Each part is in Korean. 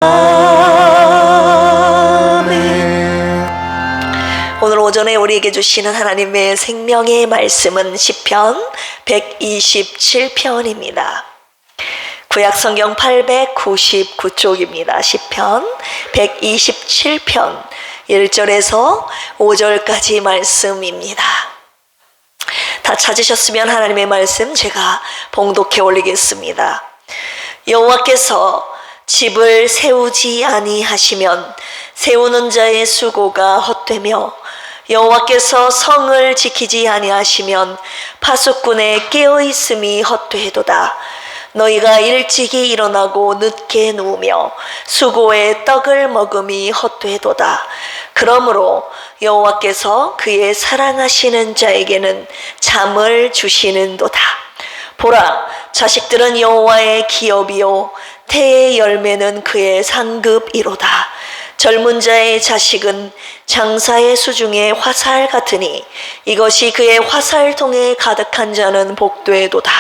오늘 오전에 우리에게 주시는 하나님의 생명의 말씀은 시편 127편입니다. 구약성경 899쪽입니다. 시편 127편 1절에서 5절까지 말씀입니다. 다 찾으셨으면 하나님의 말씀 제가 봉독해 올리겠습니다. 여호와께서 집을 세우지 아니하시면 세우는 자의 수고가 헛되며 여호와께서 성을 지키지 아니하시면 파수꾼의 깨어있음이 헛되도다. 너희가 일찍이 일어나고 늦게 누우며 수고의 떡을 먹음이 헛되도다. 그러므로 여호와께서 그의 사랑하시는 자에게는 잠을 주시는도다. 보라, 자식들은 여호와의 기업이요 태의 열매는 그의 상급이로다. 젊은 자의 자식은 장사의 수중에 화살 같으니 이것이 그의 화살통에 가득한 자는 복되도다.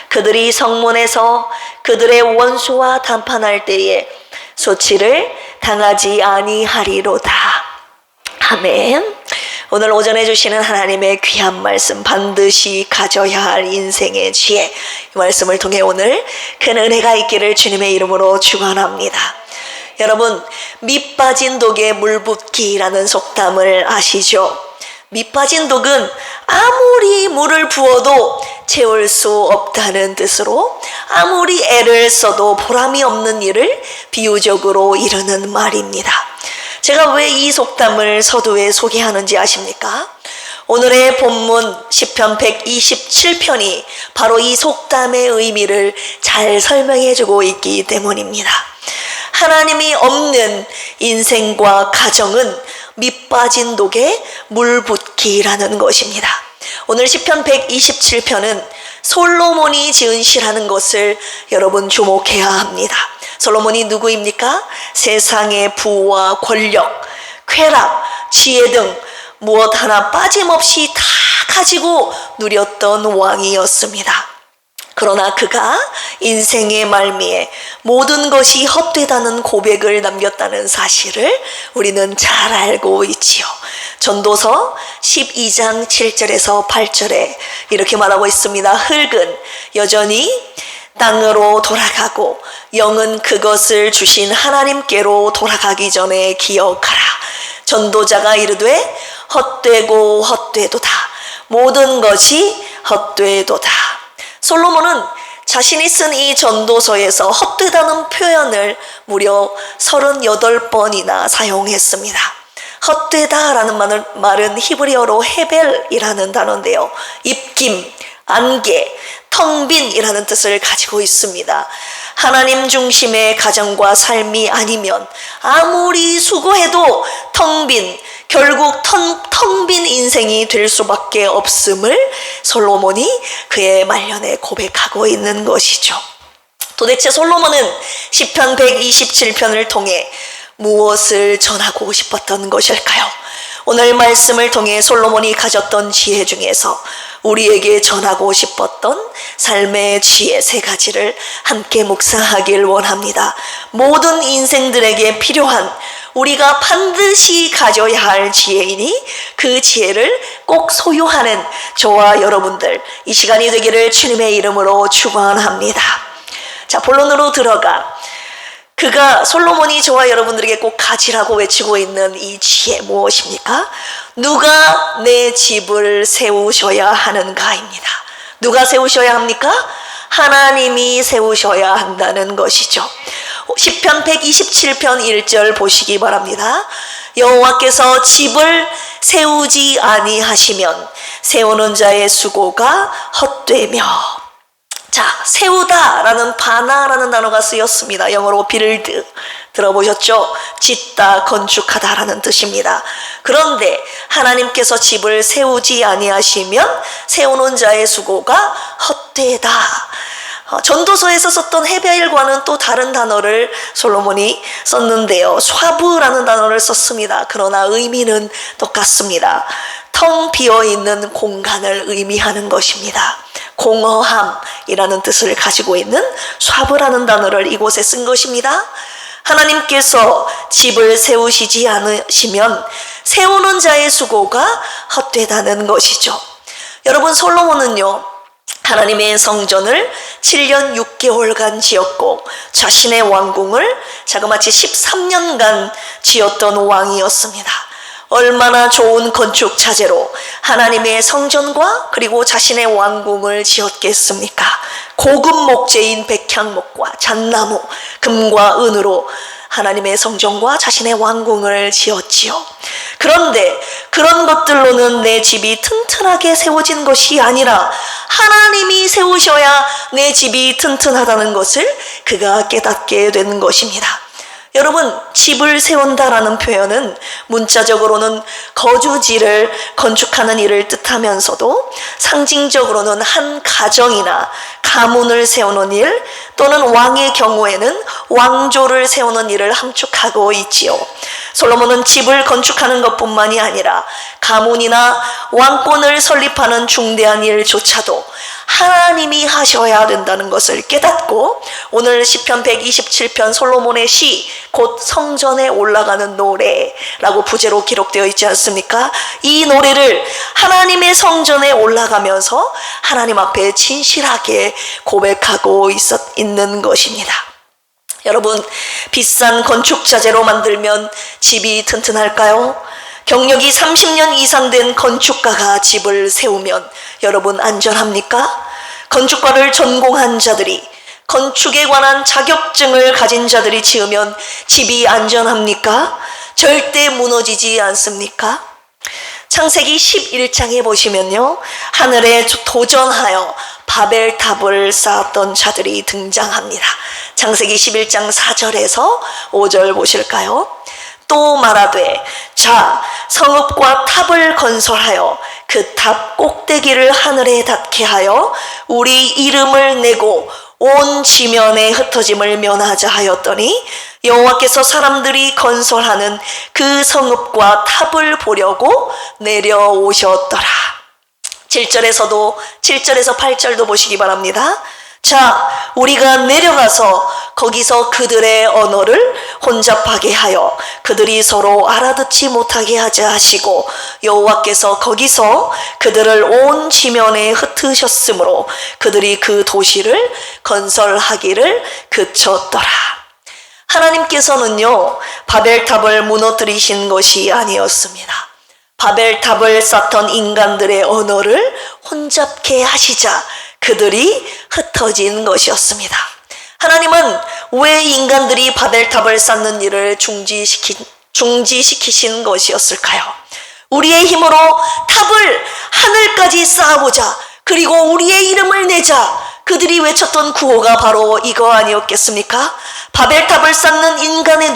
그들이 성문에서 그들의 원수와談판할 때에 소치를 당하지 아니하리로다. 아멘. 오늘 오전에 주시는 하나님의 귀한 말씀, 반드시 가져야 할 인생의 지혜, 이 말씀을 통해 오늘 큰 은혜가 있기를 주님의 이름으로 축원합니다. 여러분, 밑 빠진 독에 물 붓기라는 속담을 아시죠? 밑 빠진 독은 아무리 물을 부어도 채울 수 없다는 뜻으로 아무리 애를 써도 보람이 없는 일을 비유적으로 이르는 말입니다. 제가 왜 이 속담을 서두에 소개하는지 아십니까? 오늘의 본문 시편 127편이 바로 이 속담의 의미를 잘 설명해주고 있기 때문입니다. 하나님이 없는 인생과 가정은 밑 빠진 독에 물 붓기라는 것입니다. 오늘 시편 127편은 솔로몬이 지은 시라는 것을 여러분 주목해야 합니다. 솔로몬이 누구입니까? 세상의 부와 권력, 쾌락, 지혜 등 무엇 하나 빠짐없이 다 가지고 누렸던 왕이었습니다. 그러나 그가 인생의 말미에 모든 것이 헛되다는 고백을 남겼다는 사실을 우리는 잘 알고 있지요. 전도서 12장 7절에서 8절에 이렇게 말하고 있습니다. 흙은 여전히 땅으로 돌아가고 영은 그것을 주신 하나님께로 돌아가기 전에 기억하라. 전도자가 이르되 헛되고 헛되도다. 모든 것이 헛되도다. 솔로몬은 자신이 쓴 이 전도서에서 헛되다는 표현을 무려 38번이나 사용했습니다. 헛되다라는 말은 히브리어로 헤벨이라는 단어인데요. 입김, 안개, 텅빈이라는 뜻을 가지고 있습니다. 하나님 중심의 가정과 삶이 아니면 아무리 수고해도 텅빈, 결국 텅빈 인생이 될 수밖에 없음을 솔로몬이 그의 말년에 고백하고 있는 것이죠. 도대체 솔로몬은 시편 127편을 통해 무엇을 전하고 싶었던 것일까요? 오늘 말씀을 통해 솔로몬이 가졌던 지혜 중에서 우리에게 전하고 싶었던 삶의 지혜 3가지를 함께 묵상하길 원합니다. 모든 인생들에게 필요한 우리가 반드시 가져야 할 지혜이니 그 지혜를 꼭 소유하는 저와 여러분들, 이 시간이 되기를 주님의 이름으로 축원합니다. 자, 본론으로 들어가 솔로몬이 저와 여러분들에게 꼭 가지라고 외치고 있는 이 지혜 무엇입니까? 누가 내 집을 세우셔야 하는가입니다. 누가 세우셔야 합니까? 하나님이 세우셔야 한다는 것이죠. 시편 127편 1절 보시기 바랍니다. 여호와께서 집을 세우지 아니하시면 세우는 자의 수고가 헛되며. 자, 세우다라는 바나라는 단어가 쓰였습니다. 영어로 build 들어보셨죠? 짓다, 건축하다라는 뜻입니다. 그런데 하나님께서 집을 세우지 아니하시면 세우는 자의 수고가 헛되다. 전도서에서 썼던 헤벨과는 또 다른 단어를 솔로몬이 썼는데요. 쇠브라는 단어를 썼습니다. 그러나 의미는 똑같습니다. 텅 비어있는 공간을 의미하는 것입니다. 공허함이라는 뜻을 가지고 있는 쇠브라는 단어를 이곳에 쓴 것입니다. 하나님께서 집을 세우시지 않으시면 세우는 자의 수고가 헛되다는 것이죠. 여러분, 솔로몬은요, 하나님의 성전을 7년 6개월간 지었고 자신의 왕궁을 자그마치 13년간 지었던 왕이었습니다. 얼마나 좋은 건축 자재로 하나님의 성전과 그리고 자신의 왕궁을 지었겠습니까? 고급 목재인 백향목과 잣나무, 금과 은으로 하나님의 성전과 자신의 왕궁을 지었지요. 그런데 그런 것들로는 내 집이 튼튼하게 세워진 것이 아니라 하나님이 세우셔야 내 집이 튼튼하다는 것을 그가 깨닫게 된 것입니다. 여러분, 집을 세운다라는 표현은 문자적으로는 거주지를 건축하는 일을 뜻하면서도 상징적으로는 한 가정이나 가문을 세우는 일, 또는 왕의 경우에는 왕조를 세우는 일을 함축하고 있지요. 솔로몬은 집을 건축하는 것뿐만이 아니라 가문이나 왕권을 설립하는 중대한 일조차도 하나님이 하셔야 된다는 것을 깨닫고 오늘 시편 127편 솔로몬의 시, 곧 성전에 올라가는 노래라고 부제로 기록되어 있지 않습니까? 이 노래를 하나님의 올라가면서 하나님 앞에 진실하게 고백하고 있는 것입니다. 여러분, 비싼 건축 자재로 만들면 집이 튼튼할까요? 경력이 30년 이상 된 건축가가 집을 세우면 여러분 안전합니까? 건축과를 전공한 자들이, 건축에 관한 자격증을 가진 자들이 지으면 집이 안전합니까? 절대 무너지지 않습니까? 창세기 11장에 보시면요, 하늘에 도전하여 바벨탑을 쌓았던 자들이 등장합니다. 창세기 11장 4절에서 5절 보실까요? 또 말하되, 자, 성읍과 탑을 건설하여 그 탑 꼭대기를 하늘에 닿게 하여 우리 이름을 내고 온 지면에 흩어짐을 면하자 하였더니 여호와께서 사람들이 건설하는 그 성읍과 탑을 보려고 내려오셨더라. 7절에서 8절도 보시기 바랍니다. 자, 우리가 내려가서 거기서 그들의 언어를 혼잡하게 하여 그들이 서로 알아듣지 못하게 하자 하시고 여호와께서 거기서 그들을 온 지면에 흩으셨으므로 그들이 그 도시를 건설하기를 그쳤더라. 하나님께서는요, 바벨탑을 무너뜨리신 것이 아니었습니다. 바벨탑을 쌓던 인간들의 언어를 혼잡케 하시자 그들이 흩어진 것이었습니다. 하나님은 왜 인간들이 바벨탑을 쌓는 일을 중지시키신 것이었을까요? 우리의 힘으로 탑을 하늘까지 쌓아보자, 그리고 우리의 이름을 내자, 그들이 외쳤던 구호가 바로 이거 아니었겠습니까? 바벨탑을 쌓는 인간의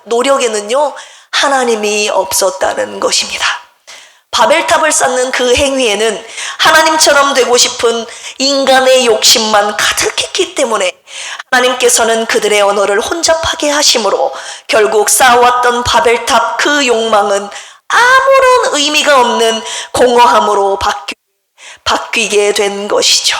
노력에는요, 하나님이 없었다는 것입니다. 바벨탑을 쌓는 그 행위에는 하나님처럼 되고 싶은 인간의 욕심만 가득했기 때문에 하나님께서는 그들의 언어를 혼잡하게 하심으로 결국 쌓아왔던 바벨탑 그 욕망은 아무런 의미가 없는 공허함으로 바뀌게 된 것이죠.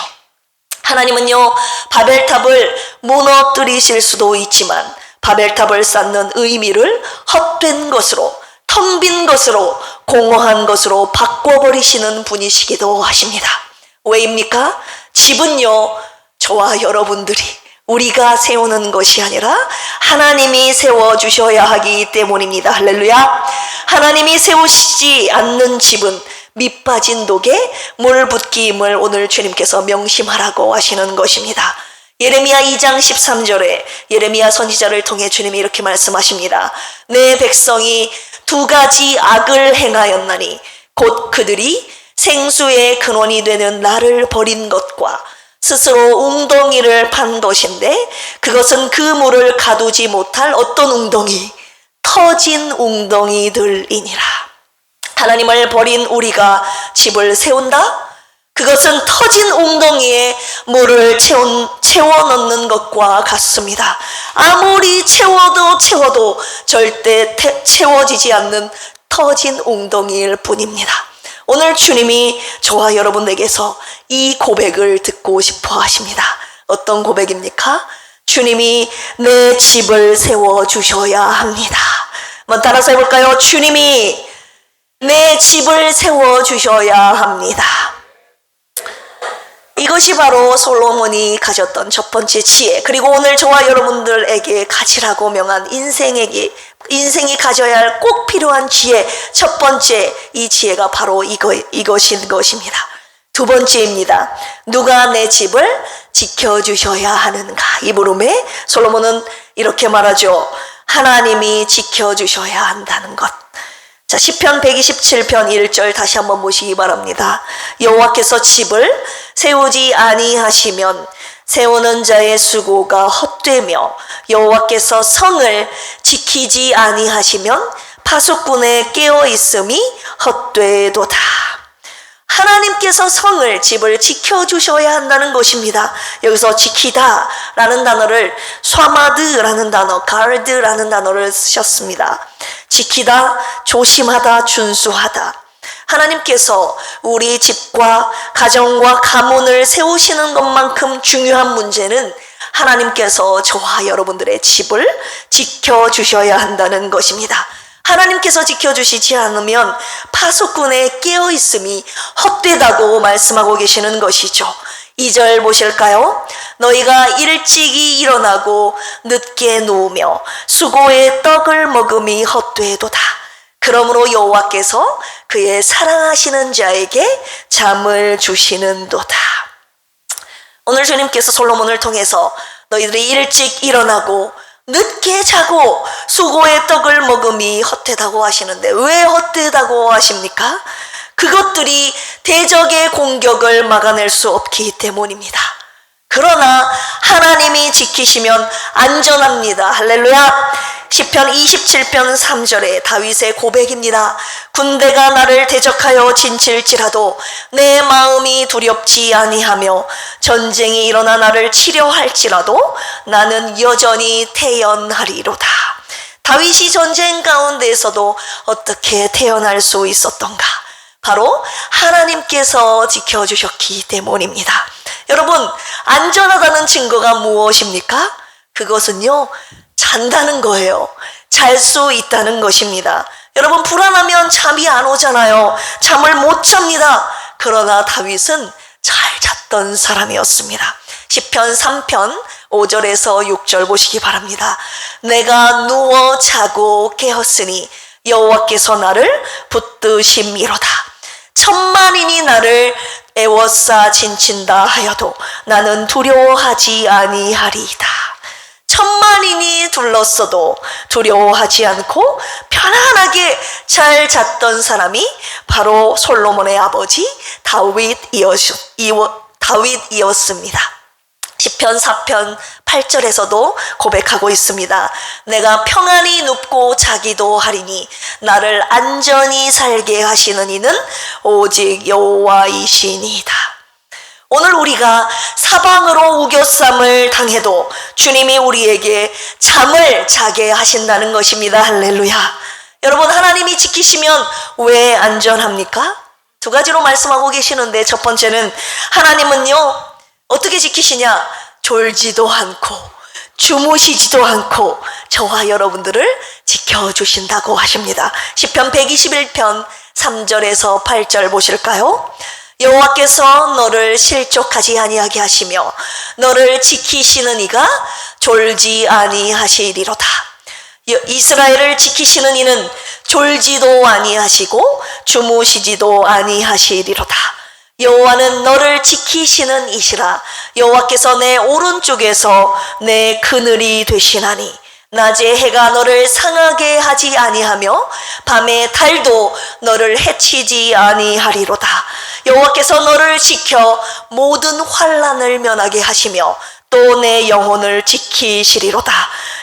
하나님은요, 바벨탑을 무너뜨리실 수도 있지만 바벨탑을 쌓는 의미를 헛된 것으로, 텅 빈 것으로, 공허한 것으로 바꿔버리시는 분이시기도 하십니다. 왜입니까? 집은요, 저와 여러분들이, 우리가 세우는 것이 아니라 하나님이 세워주셔야 하기 때문입니다. 할렐루야. 하나님이 세우시지 않는 집은 밑빠진 독에 물 붓기임을 오늘 주님께서 명심하라고 하시는 것입니다. 예레미야 2장 13절에 예레미야 선지자를 통해 주님이 이렇게 말씀하십니다. 내 백성이 두 가지 악을 행하였나니 곧 그들이 생수의 근원이 되는 나를 버린 것과 스스로 웅덩이를 판 것인데 그것은 그 물을 가두지 못할 어떤 웅덩이, 터진 웅덩이들이니라. 하나님을 버린 우리가 집을 세운다? 그것은 터진 웅덩이에 물을 채워 넣는 것과 같습니다. 아무리 채워도 절대 채워지지 않는 터진 웅덩이일 뿐입니다. 오늘 주님이 저와 여러분에게서 이 고백을 듣고 싶어 하십니다. 어떤 고백입니까? 주님이 내 집을 세워주셔야 합니다. 한번 따라서 해볼까요? 주님이 내 집을 세워주셔야 합니다. 이것이 바로 솔로몬이 가졌던 첫 번째 지혜, 그리고 오늘 저와 여러분들에게 가지라고 명한 인생이 가져야 할 꼭 필요한 지혜, 첫 번째 이 지혜가 바로 이것인 것입니다. 두 번째입니다. 누가 내 집을 지켜주셔야 하는가? 이 물음에 솔로몬은 이렇게 말하죠. 하나님이 지켜주셔야 한다는 것. 자, 시편 127편 1절 다시 한번 보시기 바랍니다. 여호와께서 집을 세우지 아니하시면 세우는 자의 수고가 헛되며 여호와께서 성을 지키지 아니하시면 파수꾼의 깨어있음이 헛되도다. 하나님께서 성을, 집을 지켜주셔야 한다는 것입니다. 여기서 지키다 라는 단어를 쏴마드라는 단어, 가르드라는 단어를 쓰셨습니다. 지키다, 조심하다, 준수하다. 하나님께서 우리 집과 가정과 가문을 세우시는 것만큼 중요한 문제는 하나님께서 저와 여러분들의 집을 지켜주셔야 한다는 것입니다. 하나님께서 지켜주시지 않으면 파수꾼의 깨어있음이 헛되다고 말씀하고 계시는 것이죠. 2절 보실까요? 너희가 일찍이 일어나고 늦게 누우며 수고의 떡을 먹음이 헛되도다. 그러므로 여호와께서 그의 사랑하시는 자에게 잠을 주시는도다. 오늘 주님께서 솔로몬을 통해서 너희들이 일찍 일어나고 늦게 자고 수고의 떡을 먹음이 헛되다고 하시는데 왜 헛되다고 하십니까? 그것들이 대적의 공격을 막아낼 수 없기 때문입니다. 그러나 하나님이 지키시면 안전합니다. 할렐루야. 시편 27편 3절에 다윗의 고백입니다. 군대가 나를 대적하여 진칠지라도 내 마음이 두렵지 아니하며 전쟁이 일어나 나를 치려 할지라도 나는 여전히 태연하리로다. 다윗이 전쟁 가운데에서도 어떻게 태어날 수 있었던가? 바로 하나님께서 지켜주셨기 때문입니다. 여러분, 안전하다는 증거가 무엇입니까? 그것은요, 잔다는 거예요. 잘 수 있다는 것입니다. 여러분, 불안하면 잠이 안 오잖아요. 잠을 못 잡니다. 그러나 다윗은 잘 잤던 사람이었습니다. 시편 3편 5절에서 6절 보시기 바랍니다. 내가 누워 자고 깨었으니 여호와께서 나를 붙드심이로다. 천만인이 나를 애워싸 진친다 하여도 나는 두려워하지 아니하리이다. 천만인이 둘렀어도 두려워하지 않고 편안하게 잘 잤던 사람이 바로 솔로몬의 아버지 다윗이었습니다. 시편 4편 8절에서도 고백하고 있습니다. 내가 평안히 눕고 자기도 하리니 나를 안전히 살게 하시는 이는 오직 여호와이시니이다. 오늘 우리가 사방으로 우겨쌈을 당해도 주님이 우리에게 잠을 자게 하신다는 것입니다. 할렐루야. 여러분, 하나님이 지키시면 왜 안전합니까? 두 가지로 말씀하고 계시는데, 첫 번째는 하나님은요, 어떻게 지키시냐? 졸지도 않고 주무시지도 않고 저와 여러분들을 지켜주신다고 하십니다. 시편 121편 3절에서 8절 보실까요? 여호와께서 너를 실족하지 아니하게 하시며 너를 지키시는 이가 졸지 아니하시리로다. 이스라엘을 지키시는 이는 졸지도 아니하시고 주무시지도 아니하시리로다. 여호와는 너를 지키시는 이시라. 여호와께서 내 오른쪽에서 내 그늘이 되시나니 낮에 해가 너를 상하게 하지 아니하며 밤에 달도 너를 해치지 아니하리로다. 여호와께서 너를 지켜 모든 환난을 면하게 하시며 또 내 영혼을 지키시리로다.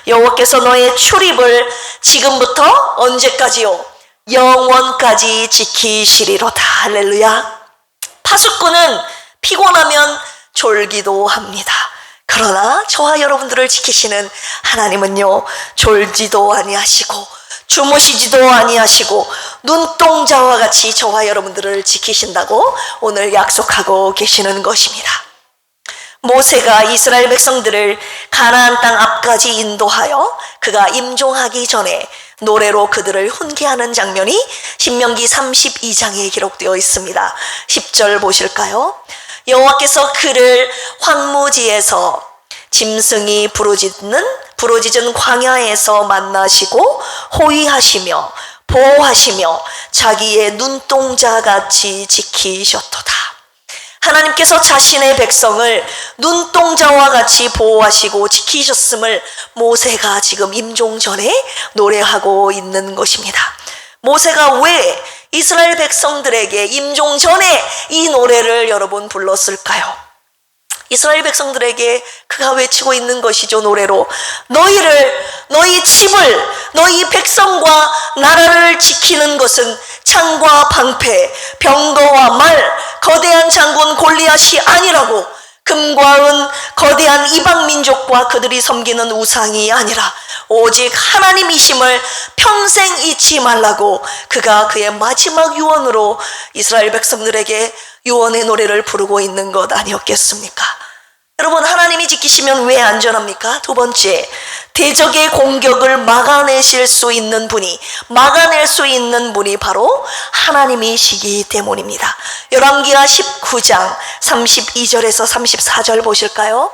여호와께서 너의 출입을 지금부터 언제까지요? 영원까지 지키시리로다. 할렐루야. 파수꾼은 피곤하면 졸기도 합니다. 그러나 저와 여러분들을 지키시는 하나님은요, 졸지도 아니하시고 주무시지도 아니하시고 눈동자와 같이 저와 여러분들을 지키신다고 오늘 약속하고 계시는 것입니다. 모세가 이스라엘 백성들을 가나안 땅 앞까지 인도하여 그가 임종하기 전에 노래로 그들을 훈계하는 장면이 신명기 32장에 기록되어 있습니다. 10절 보실까요? 여호와께서 그를 황무지에서 짐승이 부르짖은 광야에서 만나시고 호위하시며 보호하시며 자기의 눈동자같이 지키셨도다. 하나님께서 자신의 백성을 눈동자와 같이 보호하시고 지키셨음을 모세가 지금 임종 전에 노래하고 있는 것입니다. 모세가 왜 이스라엘 백성들에게 임종 전에 이 노래를 여러분 불렀을까요? 이스라엘 백성들에게 그가 외치고 있는 것이죠. 노래로 너희 집을, 너희 백성과 나라를 지키는 것은 창과 방패, 병거와 말, 거대한 장군 골리앗이 아니라고, 금과 은, 거대한 이방 민족과 그들이 섬기는 우상이 아니라 오직 하나님이심을 평생 잊지 말라고 그가 그의 마지막 유언으로 이스라엘 백성들에게 유언의 노래를 부르고 있는 것 아니었겠습니까? 여러분, 하나님이 지키시면 왜 안전합니까? 두 번째, 대적의 공격을 막아낼 수 있는 분이 바로 하나님이시기 때문입니다. 열왕기하 19장 32절에서 34절 보실까요?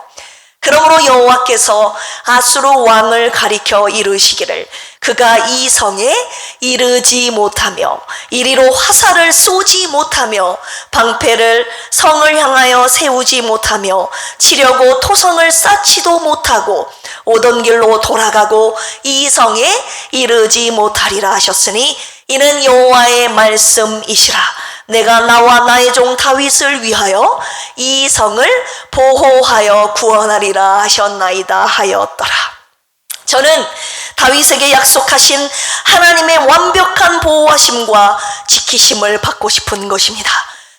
그러므로 여호와께서 아수르 왕을 가리켜 이르시기를 그가 이 성에 이르지 못하며 이리로 화살을 쏘지 못하며 방패를 성을 향하여 세우지 못하며 치려고 토성을 쌓지도 못하고 오던 길로 돌아가고 이 성에 이르지 못하리라 하셨으니 이는 여호와의 말씀이시라. 내가 나와 나의 종 다윗을 위하여 이 성을 보호하여 구원하리라 하셨나이다 하였더라. 저는 다윗에게 약속하신 하나님의 완벽한 보호하심과 지키심을 받고 싶은 것입니다.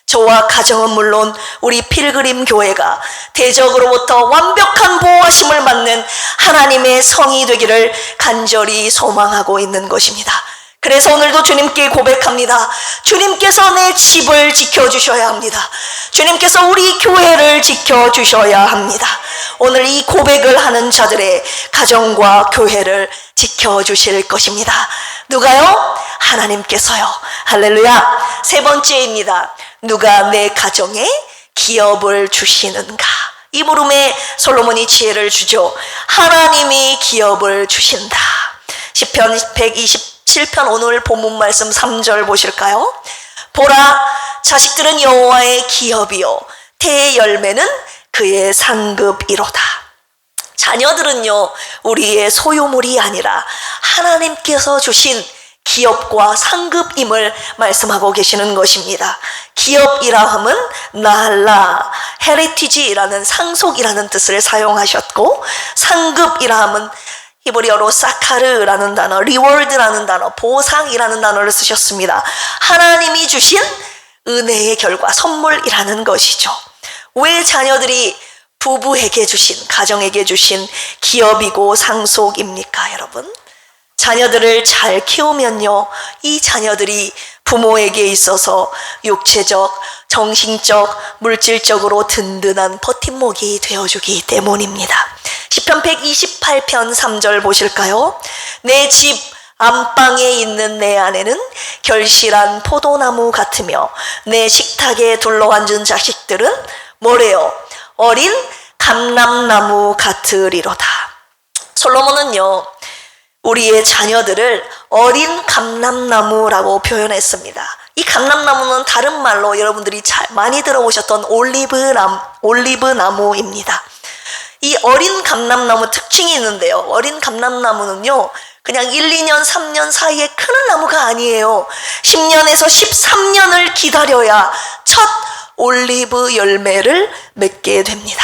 저와 가정은 물론 우리 필그림 교회가 대적으로부터 완벽한 보호하심을 받는 하나님의 성이 되기를 간절히 소망하고 있는 것입니다. 그래서 오늘도 주님께 고백합니다. 주님께서 내 집을 지켜주셔야 합니다. 주님께서 우리 교회를 지켜주셔야 합니다. 오늘 이 고백을 하는 자들의 가정과 교회를 지켜주실 것입니다. 누가요? 하나님께서요. 할렐루야. 세 번째입니다. 누가 내 가정에 기업을 주시는가? 이 물음에 솔로몬이 지혜를 주죠. 하나님이 기업을 주신다. 시편 127편 오늘 본문 말씀 3절 보실까요? 보라, 자식들은 여호와의 기업이요 태의 열매는 그의 상급이로다. 자녀들은요, 우리의 소유물이 아니라 하나님께서 주신 기업과 상급임을 말씀하고 계시는 것입니다. 기업이라 함은 나할라, 헤리티지라는 상속이라는 뜻을 사용하셨고, 상급이라 함은 히브리어로 사카르라는 단어, 리워드라는 단어, 보상이라는 단어를 쓰셨습니다. 하나님이 주신 은혜의 결과, 선물이라는 것이죠. 왜 자녀들이 부부에게 주신, 가정에게 주신 기업이고 상속입니까, 여러분? 자녀들을 잘 키우면요, 이 자녀들이 부모에게 있어서 육체적, 정신적, 물질적으로 든든한 버팀목이 되어주기 때문입니다. 시편 128편 3절 보실까요? 내 집 안방에 있는 내 아내는 결실한 포도나무 같으며 내 식탁에 둘러앉은 자식들은 뭐래요? 어린 감람나무 같으리로다. 솔로몬은요, 우리의 자녀들을 어린 감람나무라고 표현했습니다. 이 감람나무는 다른 말로 여러분들이 많이 들어보셨던 올리브나무입니다. 이 어린 감람나무 특징이 있는데요. 어린 감람나무는요, 그냥 1, 2년, 3년 사이에 크는 나무가 아니에요. 10년에서 13년을 기다려야 첫 올리브 열매를 맺게 됩니다.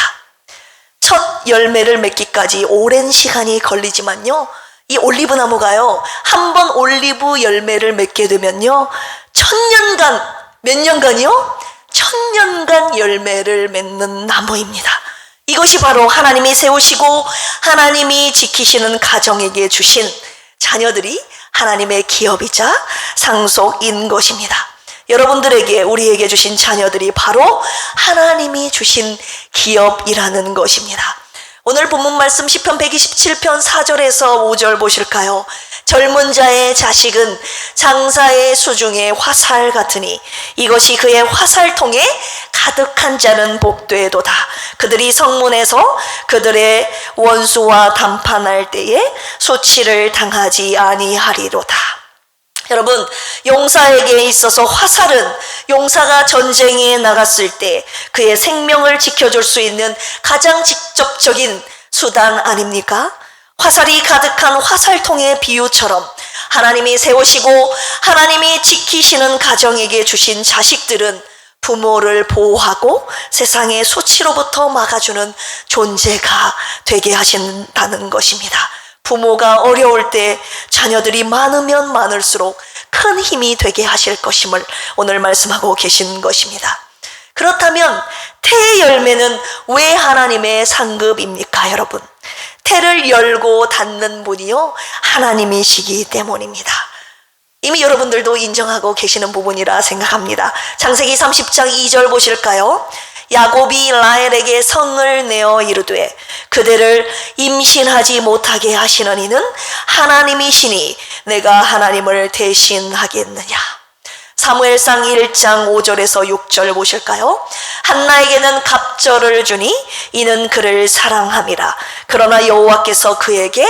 첫 열매를 맺기까지 오랜 시간이 걸리지만요, 이 올리브 나무가요, 한 번 올리브 열매를 맺게 되면요, 1000년간, 몇 년간이요? 1000년간 열매를 맺는 나무입니다. 이것이 바로 하나님이 세우시고 하나님이 지키시는 가정에게 주신 자녀들이 하나님의 기업이자 상속인 것입니다. 여러분들에게, 우리에게 주신 자녀들이 바로 하나님이 주신 기업이라는 것입니다. 오늘 본문 말씀 시편 127편 4절에서 5절 보실까요? 젊은 자의 자식은 장사의 수중에 화살 같으니 이것이 그의 화살통에 가득한 자는 복되도다. 그들이 성문에서 그들의 원수와 담판할 때에 수치를 당하지 아니하리로다. 여러분, 용사에게 있어서 화살은 용사가 전쟁에 나갔을 때 그의 생명을 지켜줄 수 있는 가장 직접적인 수단 아닙니까? 화살이 가득한 화살통의 비유처럼 하나님이 세우시고 하나님이 지키시는 가정에게 주신 자식들은 부모를 보호하고 세상의 수치로부터 막아주는 존재가 되게 하신다는 것입니다. 부모가 어려울 때 자녀들이 많으면 많을수록 큰 힘이 되게 하실 것임을 오늘 말씀하고 계신 것입니다. 그렇다면 태의 열매는 왜 하나님의 상급입니까, 여러분? 태를 열고 닫는 분이요 하나님이시기 때문입니다. 이미 여러분들도 인정하고 계시는 부분이라 생각합니다. 창세기 30장 2절 보실까요? 야곱이 라헬에게 성을 내어 이르되 그대를 임신하지 못하게 하시는 이는 하나님이시니 내가 하나님을 대신하겠느냐. 사무엘상 1장 5절에서 6절 보실까요? 한나에게는 갑절을 주니 이는 그를 사랑함이라. 그러나 여호와께서 그에게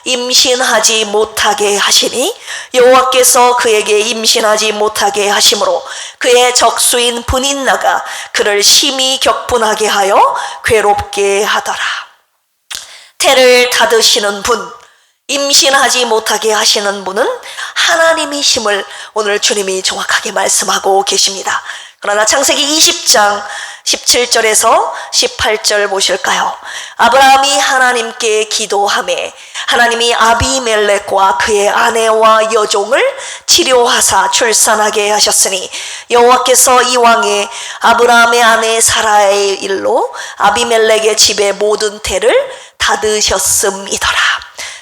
임신하지 못하게 하시니 여호와께서 그에게 임신하지 못하게 하심으로 그의 적수인 분인나가 그를 심히 격분하게 하여 괴롭게 하더라. 태를 닫으시는 분, 임신하지 못하게 하시는 분은 하나님이심을 오늘 주님이 정확하게 말씀하고 계십니다. 그러나 창세기 20장 17절에서 18절 보실까요? 아브라함이 하나님께 기도하매 하나님이 아비멜렉과 그의 아내와 여종을 치료하사 출산하게 하셨으니 여호와께서 이왕에 아브라함의 아내 사라의 일로 아비멜렉의 집의 모든 태를 닫으셨음이더라.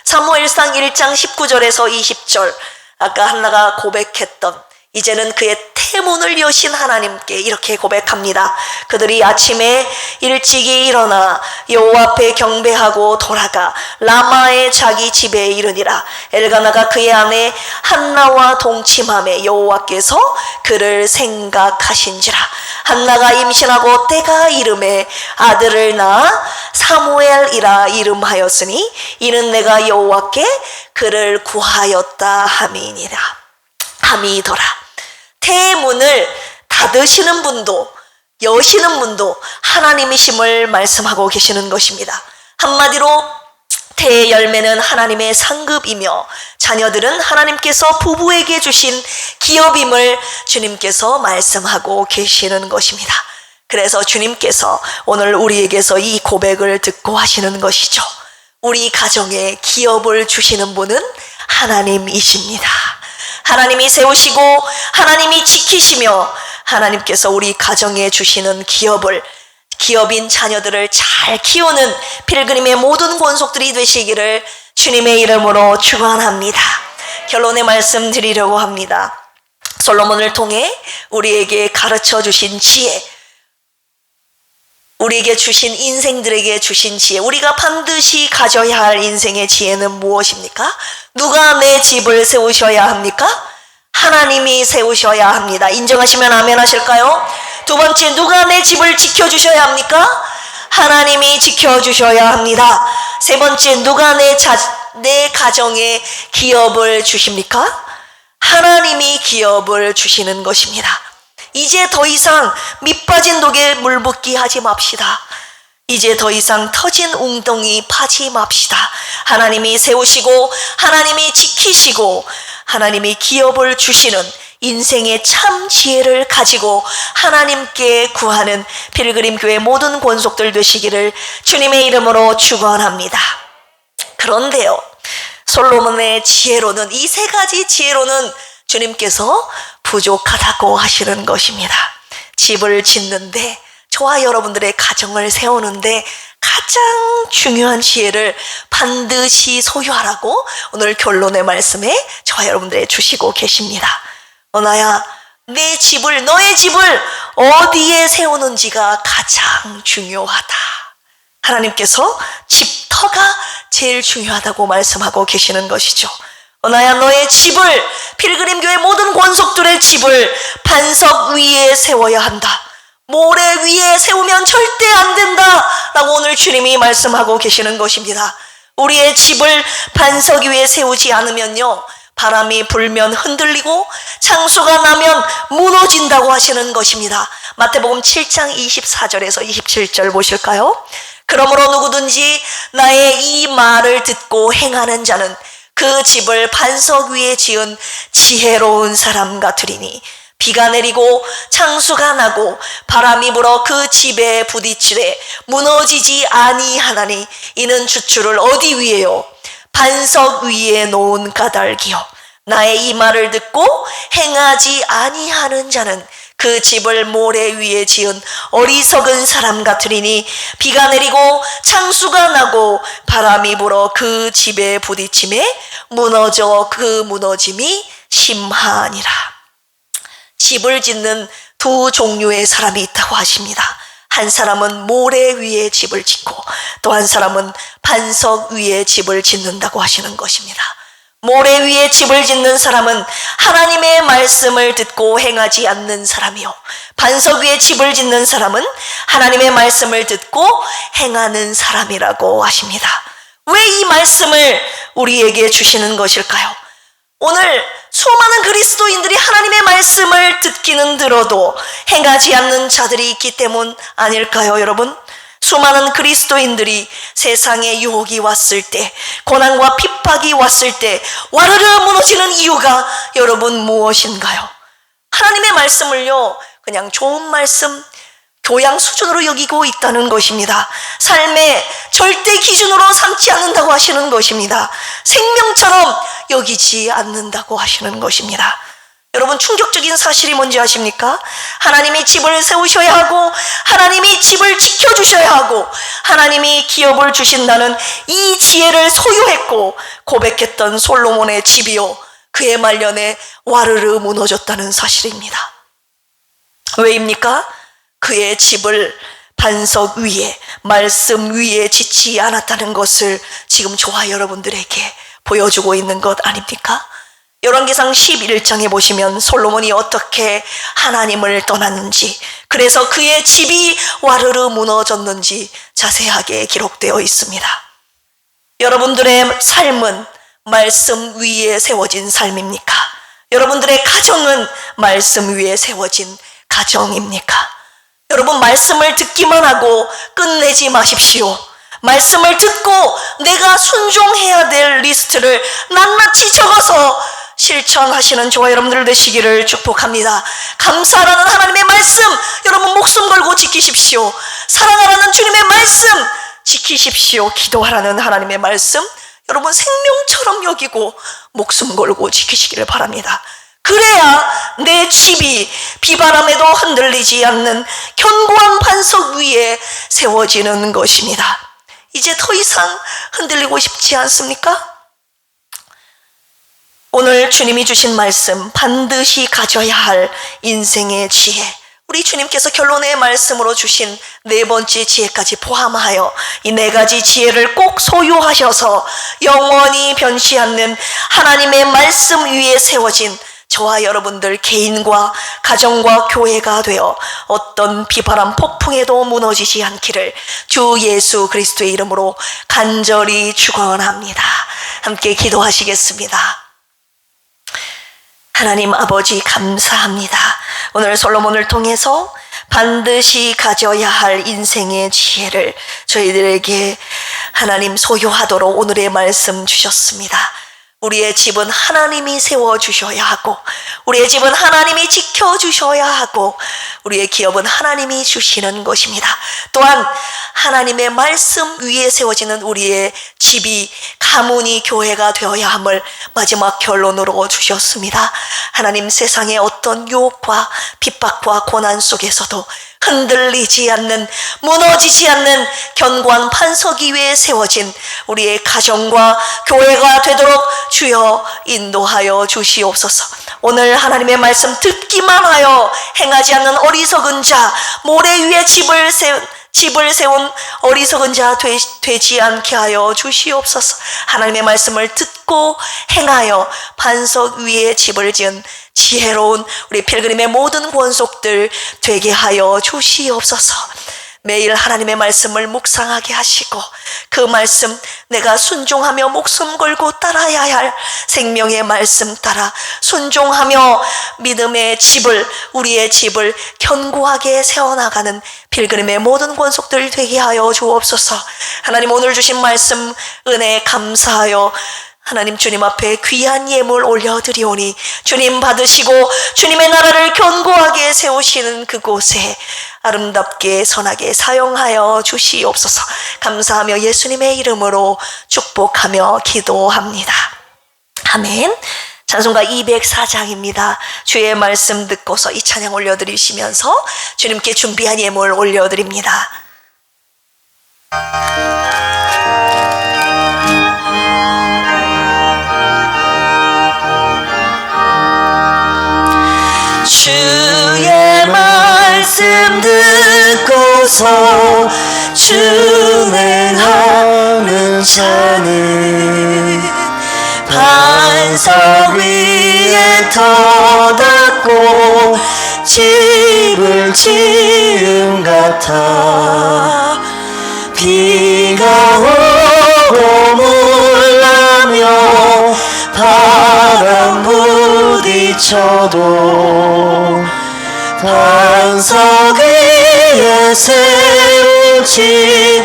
사무엘상 1장 19절에서 20절, 아까 한나가 고백했던 이제는 그의 태문을 여신 하나님께 이렇게 고백합니다. 그들이 아침에 일찍이 일어나 여호와 앞에 경배하고 돌아가 라마의 자기 집에 이르니라. 엘가나가 그의 아내 한나와 동침하매 여호와께서 그를 생각하신지라. 한나가 임신하고 때가 이름에 아들을 낳아 사무엘이라 이름하였으니 이는 내가 여호와께 그를 구하였다 함이더라. 태의 문을 닫으시는 분도 여시는 분도 하나님이심을 말씀하고 계시는 것입니다. 한마디로 태의 열매는 하나님의 상급이며 자녀들은 하나님께서 부부에게 주신 기업임을 주님께서 말씀하고 계시는 것입니다. 그래서 주님께서 오늘 우리에게서 이 고백을 듣고 하시는 것이죠. 우리 가정에 기업을 주시는 분은 하나님이십니다. 하나님이 세우시고 하나님이 지키시며 하나님께서 우리 가정에 주시는 기업인 자녀들을 잘 키우는 필그림의 모든 권속들이 되시기를 주님의 이름으로 축원합니다. 결론의 말씀 드리려고 합니다. 솔로몬을 통해 우리에게 가르쳐 주신 지혜, 우리에게 주신 인생들에게 주신 지혜, 우리가 반드시 가져야 할 인생의 지혜는 무엇입니까? 누가 내 집을 세우셔야 합니까? 하나님이 세우셔야 합니다. 인정하시면 아멘 하실까요? 두 번째, 누가 내 집을 지켜주셔야 합니까? 하나님이 지켜주셔야 합니다. 세 번째, 누가 내 가정에 기업을 주십니까? 하나님이 기업을 주시는 것입니다. 이제 더 이상 밑 빠진 독에 물 붓기 하지 맙시다. 이제 더 이상 터진 웅덩이 파지 맙시다. 하나님이 세우시고 하나님이 지키시고 하나님이 기업을 주시는 인생의 참 지혜를 가지고 하나님께 구하는 필그림 교회 모든 권속들 되시기를 주님의 이름으로 축원합니다. 그런데요, 솔로몬의 지혜로는, 이 세 가지 지혜로는 주님께서 부족하다고 하시는 것입니다. 집을 짓는데, 저와 여러분들의 가정을 세우는데 가장 중요한 지혜를 반드시 소유하라고 오늘 결론의 말씀에 저와 여러분들의 주시고 계십니다. 은하야, 내 집을, 너의 집을 어디에 세우는지가 가장 중요하다. 하나님께서 집터가 제일 중요하다고 말씀하고 계시는 것이죠. 나야 너의 집을, 필그림교회 모든 권속들의 집을 반석 위에 세워야 한다. 모래 위에 세우면 절대 안 된다 라고 오늘 주님이 말씀하고 계시는 것입니다. 우리의 집을 반석 위에 세우지 않으면요, 바람이 불면 흔들리고 창수가 나면 무너진다고 하시는 것입니다. 마태복음 7장 24절에서 27절 보실까요? 그러므로 누구든지 나의 이 말을 듣고 행하는 자는 그 집을 반석 위에 지은 지혜로운 사람 같으리니 비가 내리고 창수가 나고 바람이 불어 그 집에 부딪히되 무너지지 아니하나니 이는 주추를 어디 위에요? 반석 위에 놓은 까닭이요. 나의 이 말을 듣고 행하지 아니하는 자는 그 집을 모래 위에 지은 어리석은 사람 같으리니 비가 내리고 창수가 나고 바람이 불어 그 집에 부딪힘에 무너져 그 무너짐이 심하니라. 집을 짓는 두 종류의 사람이 있다고 하십니다. 한 사람은 모래 위에 집을 짓고 또 한 사람은 반석 위에 집을 짓는다고 하시는 것입니다. 모래 위에 집을 짓는 사람은 하나님의 말씀을 듣고 행하지 않는 사람이요, 반석 위에 집을 짓는 사람은 하나님의 말씀을 듣고 행하는 사람이라고 하십니다. 왜 이 말씀을 우리에게 주시는 것일까요? 오늘 수많은 그리스도인들이 하나님의 말씀을 듣기는 들어도 행하지 않는 자들이 있기 때문 아닐까요, 여러분? 수많은 그리스도인들이 세상에 유혹이 왔을 때, 고난과 핍박이 왔을 때 와르르 무너지는 이유가 여러분 무엇인가요? 하나님의 말씀을요, 그냥 좋은 말씀, 교양 수준으로 여기고 있다는 것입니다. 삶의 절대 기준으로 삼지 않는다고 하시는 것입니다. 생명처럼 여기지 않는다고 하시는 것입니다. 여러분, 충격적인 사실이 뭔지 아십니까? 하나님이 집을 세우셔야 하고 하나님이 집을 지켜주셔야 하고 하나님이 기업을 주신다는 이 지혜를 소유했고 고백했던 솔로몬의 집이요, 그의 말년에 와르르 무너졌다는 사실입니다. 왜입니까? 그의 집을 반석 위에, 말씀 위에 짓지 않았다는 것을 지금 저와 여러분들에게 보여주고 있는 것 아닙니까? 열왕기상 11장에 보시면 솔로몬이 어떻게 하나님을 떠났는지, 그래서 그의 집이 와르르 무너졌는지 자세하게 기록되어 있습니다. 여러분들의 삶은 말씀 위에 세워진 삶입니까? 여러분들의 가정은 말씀 위에 세워진 가정입니까? 여러분, 말씀을 듣기만 하고 끝내지 마십시오. 말씀을 듣고 내가 순종해야 될 리스트를 낱낱이 적어서 실천하시는 저와 여러분들 되시기를 축복합니다. 감사라는 하나님의 말씀, 여러분 목숨 걸고 지키십시오. 사랑하라는 주님의 말씀 지키십시오. 기도하라는 하나님의 말씀, 여러분 생명처럼 여기고 목숨 걸고 지키시기를 바랍니다. 그래야 내 집이 비바람에도 흔들리지 않는 견고한 반석 위에 세워지는 것입니다. 이제 더 이상 흔들리고 싶지 않습니까? 오늘 주님이 주신 말씀, 반드시 가져야 할 인생의 지혜, 우리 주님께서 결론의 말씀으로 주신 네 번째 지혜까지 포함하여 이 네 가지 지혜를 꼭 소유하셔서 영원히 변치 않는 하나님의 말씀 위에 세워진 저와 여러분들 개인과 가정과 교회가 되어 어떤 비바람 폭풍에도 무너지지 않기를 주 예수 그리스도의 이름으로 간절히 축원합니다. 함께 기도하시겠습니다. 하나님 아버지, 감사합니다. 오늘 솔로몬을 통해서 반드시 가져야 할 인생의 지혜를 저희들에게 하나님 소유하도록 오늘의 말씀 주셨습니다. 우리의 집은 하나님이 세워주셔야 하고, 우리의 집은 하나님이 지켜주셔야 하고, 우리의 기업은 하나님이 주시는 것입니다. 또한 하나님의 말씀 위에 세워지는 우리의 집이 가문이 교회가 되어야 함을 마지막 결론으로 주셨습니다. 하나님, 세상의 어떤 유혹과 핍박과 고난 속에서도 흔들리지 않는, 무너지지 않는 견고한 반석 위에 세워진 우리의 가정과 교회가 되도록 주여 인도하여 주시옵소서. 오늘 하나님의 말씀 듣기만 하여 행하지 않는 어리석은 자, 모래 위에 집을 세운 어리석은 자 되지 않게 하여 주시옵소서. 하나님의 말씀을 듣고 행하여 반석 위에 집을 지은 지혜로운 우리 필그림의 모든 권속들 되게 하여 주시옵소서. 매일 하나님의 말씀을 묵상하게 하시고 그 말씀 내가 순종하며 목숨 걸고 따라야 할 생명의 말씀 따라 순종하며 믿음의 집을, 우리의 집을 견고하게 세워나가는 필그림의 모든 권속들 되게 하여 주옵소서. 하나님, 오늘 주신 말씀 은혜 감사하여 하나님 주님 앞에 귀한 예물 올려드리오니 주님 받으시고 주님의 나라를 견고하게 세우시는 그곳에 아름답게 선하게 사용하여 주시옵소서. 감사하며 예수님의 이름으로 축복하며 기도합니다. 아멘. 찬송가 204장입니다. 주의 말씀 듣고서 이 찬양 올려드리시면서 주님께 준비한 예물 올려드립니다. 주의 말씀 듣고서 준행하는 자는 반석 위에 터닫고 집을 지은 같아 비가 오고 물나며 바람 부딪혀도 반석 위에 세운 집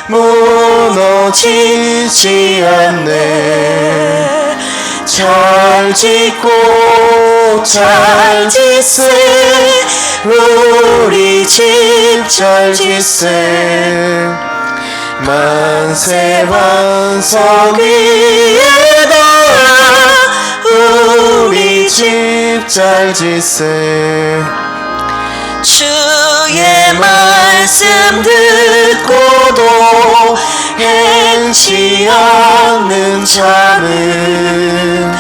무너지지 않네. 잘 짓고 잘 짓세 우리 집 잘 짓세 만세 반석 위에다 우리 집 잘 짓세. 주의 말씀 듣고도 행치 않는 자는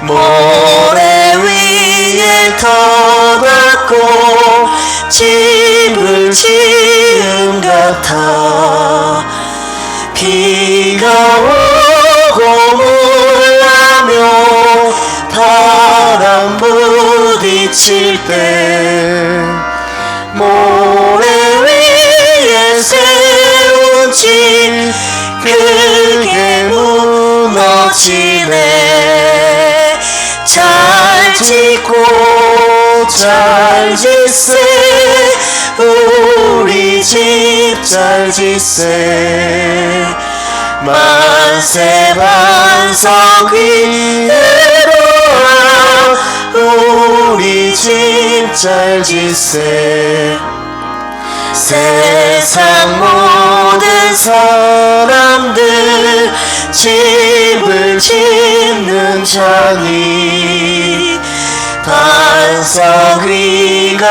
모래 위에 터닫고 집을 지은 같아 비가 오고 물나며 바람 부딪힐 때 모래 위에 세운 집 크게 무너지네. 잘 짓고 잘 짓세 우리 집 잘 짓세 만세 반석 위에로 우리 집 잘 짓세. 세상 모든 사람들 집을 짓는 자니 반석 위가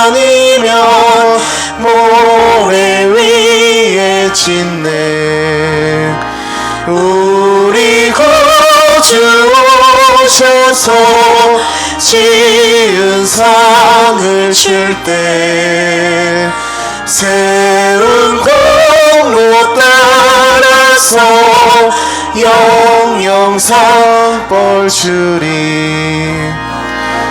아니면 모래 위에 짓네. 우리 구주 오셔서 지은 상을 줄 때 세운 공로 따라서 영영상 벌 주리.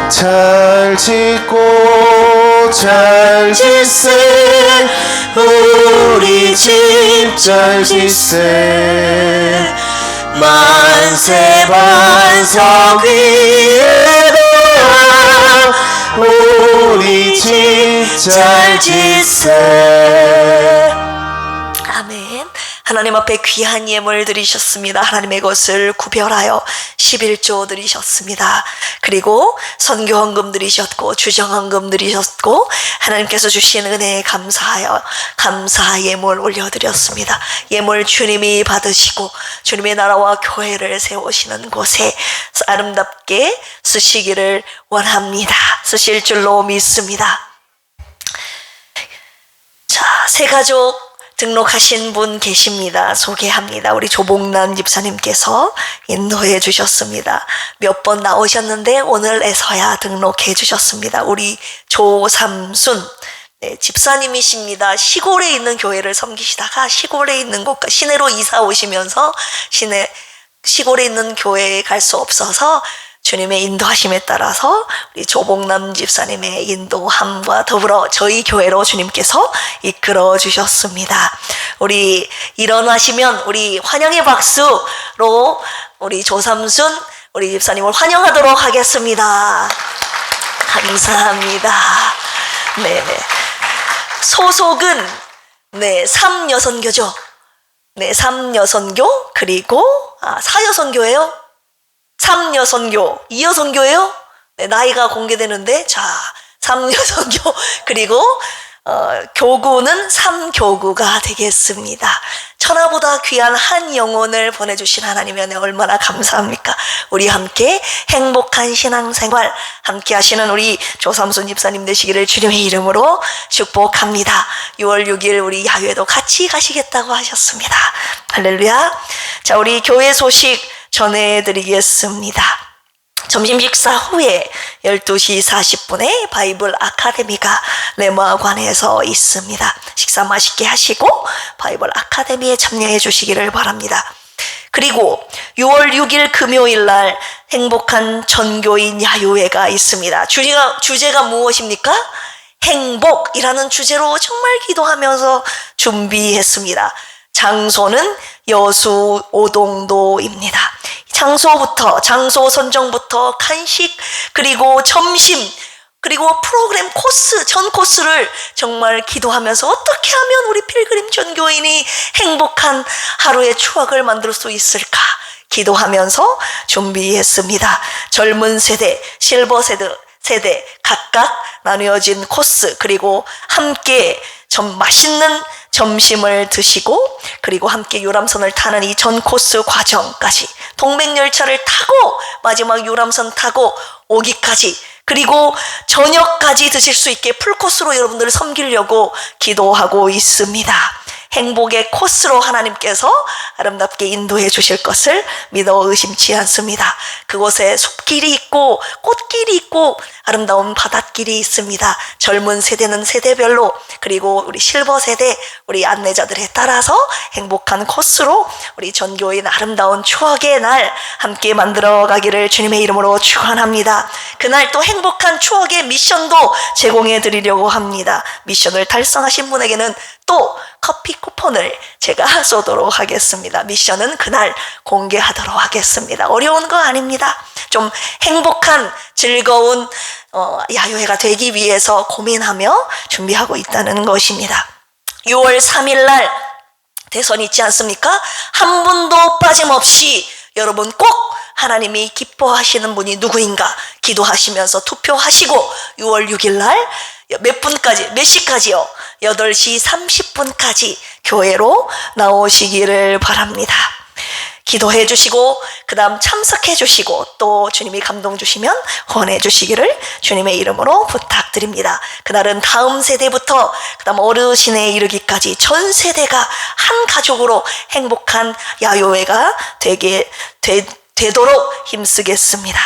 잘 짓고 잘 짓세 우리 집 잘 짓세 만세 반석 위에다 우리 집 잘 짓세. 아멘. 하나님 앞에 귀한 예물 드리셨습니다. 하나님의 것을 구별하여 11조 드리셨습니다. 그리고 선교헌금 드리셨고 주정헌금 드리셨고 하나님께서 주신 은혜에 감사하여 감사 예물 올려드렸습니다. 예물 주님이 받으시고 주님의 나라와 교회를 세우시는 곳에 아름답게 쓰시기를 원합니다. 쓰실 줄로 믿습니다. 자, 새 가족 등록하신 분 계십니다. 소개합니다. 우리 조봉란 집사님께서 인도해 주셨습니다. 몇 번 나오셨는데 오늘에서야 등록해 주셨습니다. 우리 조삼순 집사님이십니다. 시골에 있는 교회를 섬기시다가 시골에 있는 곳 시내로 이사 오시면서 시골에 있는 교회에 갈 수 없어서 주님의 인도하심에 따라서 우리 조봉남 집사님의 인도함과 더불어 저희 교회로 주님께서 이끌어 주셨습니다. 우리 일어나시면 우리 환영의 박수로 우리 조삼순 우리 집사님을 환영하도록 하겠습니다. 감사합니다. 네. 소속은 삼여선교죠. 삼여선교 그리고 사여선교예요. 삼여선교, 이여선교예요? 나이가 공개되는데, 자, 삼여선교, 그리고, 교구는 삼교구가 되겠습니다. 천하보다 귀한 한 영혼을 보내주신 하나님의 얼마나 감사합니까? 우리 함께 행복한 신앙생활, 함께 하시는 우리 조삼순 집사님 되시기를 주님의 이름으로 축복합니다. 6월 6일 우리 야유회도 같이 가시겠다고 하셨습니다. 할렐루야. 자, 우리 교회 소식 전해드리겠습니다. 점심 식사 후에 12시 40분에 바이블 아카데미가 레마관에서 있습니다. 식사 맛있게 하시고 바이블 아카데미에 참여해 주시기를 바랍니다. 그리고 6월 6일 금요일 날 행복한 전교인 야유회가 있습니다. 주제가 무엇입니까? 행복이라는 주제로 정말 기도하면서 준비했습니다. 장소는 여수 오동도입니다. 장소 선정부터 간식 그리고 점심 그리고 프로그램 코스 전 코스를 정말 기도하면서 어떻게 하면 우리 필그림 전교인이 행복한 하루의 추억을 만들 수 있을까 기도하면서 준비했습니다. 젊은 세대, 실버 세대 각각 나누어진 코스 그리고 함께 맛있는 점심을 드시고 그리고 함께 유람선을 타는 이 전 코스 과정까지 동백열차를 타고 마지막 유람선 타고 오기까지 그리고 저녁까지 드실 수 있게 풀코스로 여러분들을 섬기려고 기도하고 있습니다. 행복의 코스로 하나님께서 아름답게 인도해 주실 것을 믿어 의심치 않습니다. 그곳에 숲길이 있고 꽃길이 있고 아름다운 바닷길이 있습니다. 젊은 세대는 세대별로 그리고 우리 실버 세대 우리 안내자들에 따라서 행복한 코스로 우리 전교인 아름다운 추억의 날 함께 만들어 가기를 주님의 이름으로 축원합니다. 그날 또 행복한 추억의 미션도 제공해 드리려고 합니다. 미션을 달성하신 분에게는 또 커피 쿠폰을 제가 쏘도록 하겠습니다. 미션은 그날 공개하도록 하겠습니다. 어려운 거 아닙니다. 좀 행복한 즐거운 야유회가 되기 위해서 고민하며 준비하고 있다는 것입니다. 6월 3일 날 대선 있지 않습니까? 한 분도 빠짐없이 여러분 꼭 하나님이 기뻐하시는 분이 누구인가 기도하시면서 투표하시고 6월 6일 날 몇 시까지요? 8시 30분까지 교회로 나오시기를 바랍니다. 기도해 주시고 그 다음 참석해 주시고 또 주님이 감동 주시면 헌해 주시기를 주님의 이름으로 부탁드립니다. 그날은 다음 세대부터 그 다음 어르신에 이르기까지 전 세대가 한 가족으로 행복한 야유회가 되도록 힘쓰겠습니다.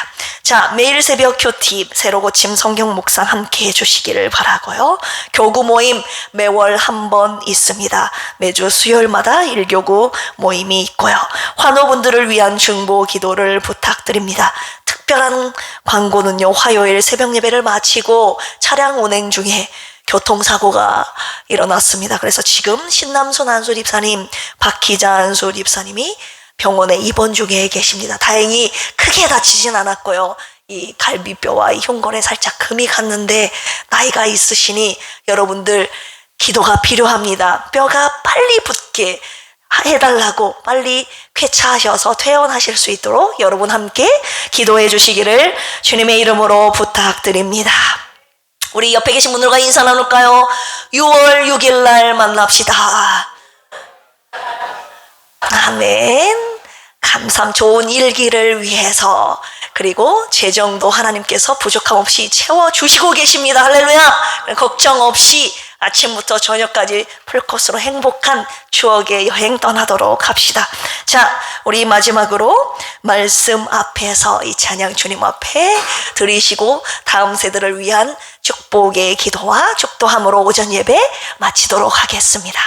자, 매일 새벽 교팁, 새로 고침 성경 묵상 함께 해주시기를 바라고요. 교구 모임 매월 한 번 있습니다. 매주 수요일마다 1교구 모임이 있고요. 환우분들을 위한 중보 기도를 부탁드립니다. 특별한 광고는요, 화요일 새벽 예배를 마치고 차량 운행 중에 교통사고가 일어났습니다. 그래서 지금 신남순 안수 집사님, 박희자 안수 집사님이 병원에 입원 중에 계십니다. 다행히 크게 다치진 않았고요. 이 갈비뼈와 이 흉골에 살짝 금이 갔는데 나이가 있으시니 여러분들 기도가 필요합니다. 뼈가 빨리 붙게 해달라고 빨리 쾌차하셔서 퇴원하실 수 있도록 여러분 함께 기도해 주시기를 주님의 이름으로 부탁드립니다. 우리 옆에 계신 분들과 인사 나눌까요? 6월 6일 날 만납시다. 아멘. 감사함 좋은 일기를 위해서, 그리고 재정도 하나님께서 부족함 없이 채워주시고 계십니다. 할렐루야. 걱정 없이 아침부터 저녁까지 풀코스로 행복한 추억의 여행 떠나도록 합시다. 자, 우리 마지막으로 말씀 앞에서 이 찬양 주님 앞에 드리시고 다음 세대를 위한 축복의 기도와 축도함으로 오전 예배 마치도록 하겠습니다.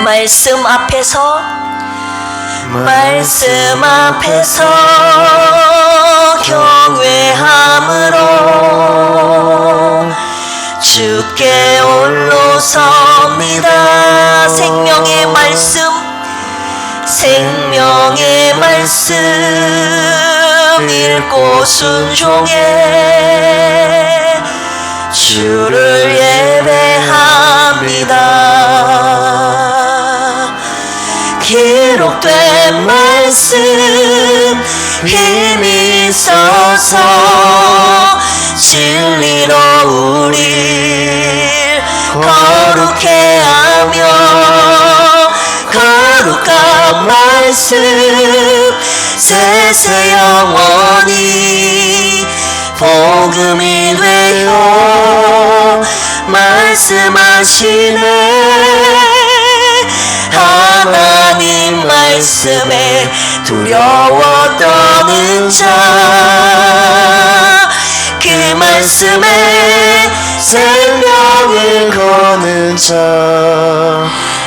말씀 앞에서 경외함으로 주께 홀로 섭니다. 생명의 말씀 읽고 순종해 주를 예배합니다. 기록된 말씀 힘이 있어서 진리로 우릴 거룩해 하며 거룩한 말씀 세세 영원히 복음이 되어 말씀하시네. 하나님 말씀에 두려워 떠는 자, 그 말씀에 생명을 거는 자,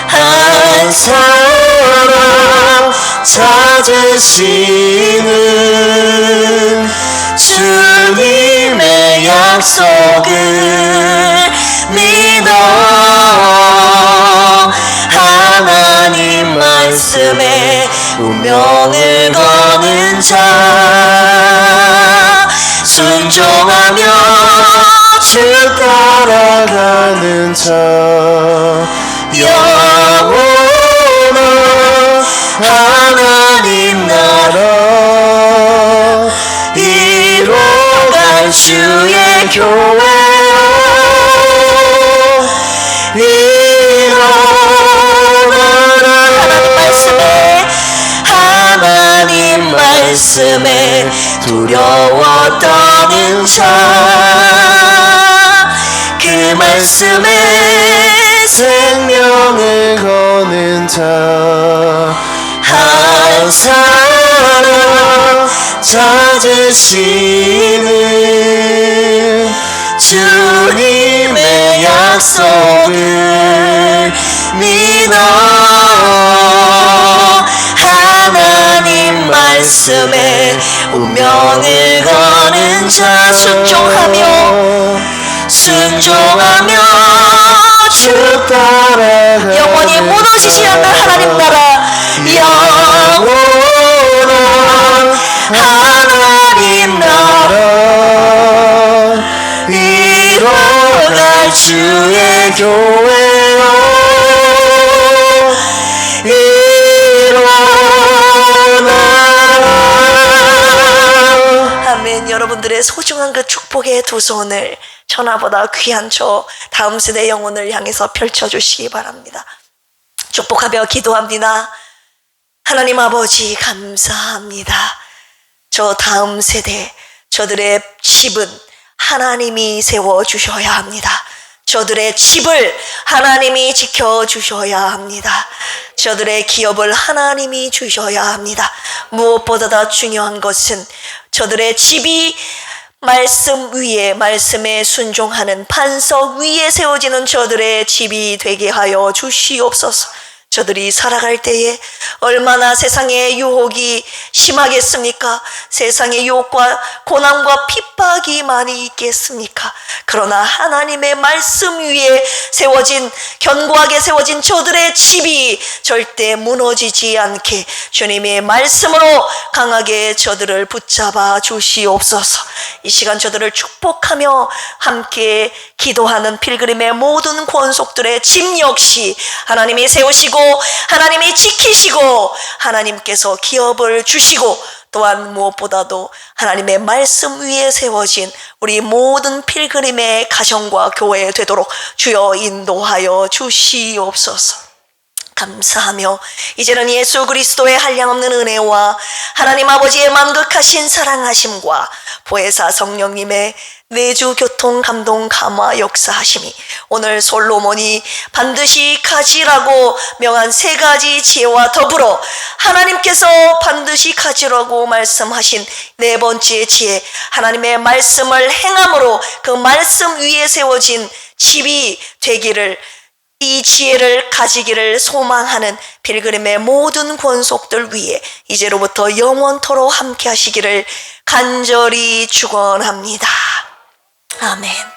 한 사람 찾으시는 주님의 약속을 믿어 하나님 말씀에 운명을 거는 자, 순종하며 주 따라가는 자, 영원한 하나님 나라 이뤄갈 주의 교회 하나님 말씀에 두려워 떠는 자, 그 말씀에 생명을 거는 자, 한 사람 찾으시는 주님의 약속을 믿어 하나님 말씀에 운명을 거는 자, 순종하며 주 따라가 영원히 무너지지 않는 하나님 나라, 영원한 하나님 나라 이뤄갈 주의 교회요 아멘. 여러분들의 소중한 그 축복의 두 손을 천하보다 귀한 저 다음 세대 영혼을 향해서 펼쳐주시기 바랍니다. 축복하며 기도합니다. 하나님 아버지 감사합니다. 저 다음 세대 저들의 집은 하나님이 세워주셔야 합니다. 저들의 집을 하나님이 지켜주셔야 합니다. 저들의 기업을 하나님이 주셔야 합니다. 무엇보다 더 중요한 것은 저들의 집이 말씀 위에, 말씀에 순종하는 반석 위에 세워지는 저들의 집이 되게 하여 주시옵소서. 저들이 살아갈 때에 얼마나 세상의 유혹이 심하겠습니까? 세상의 유혹과 고난과 핍박이 많이 있겠습니까? 그러나 하나님의 말씀 위에 세워진, 견고하게 세워진 저들의 집이 절대 무너지지 않게 주님의 말씀으로 강하게 저들을 붙잡아 주시옵소서. 이 시간 저들을 축복하며 함께 기도하는 필그림의 모든 권속들의 집 역시 하나님이 세우시고 하나님이 지키시고 하나님께서 기업을 주시고 또한 무엇보다도 하나님의 말씀 위에 세워진 우리 모든 필그림의 가정과 교회 되도록 주여 인도하여 주시옵소서. 감사하며 이제는 예수 그리스도의 한량없는 은혜와 하나님 아버지의 만극하신 사랑하심과 보혜사 성령님의 내주 교통 감동 감화 역사하심이 오늘 솔로몬이 반드시 가지라고 명한 3가지 지혜와 더불어 하나님께서 반드시 가지라고 말씀하신 4번째 지혜, 하나님의 말씀을 행함으로 그 말씀 위에 세워진 집이 되기를, 이 지혜를 가지기를 소망하는 필그림의 모든 권속들 위에 이제로부터 영원토록 함께 하시기를 간절히 축원합니다. 아멘.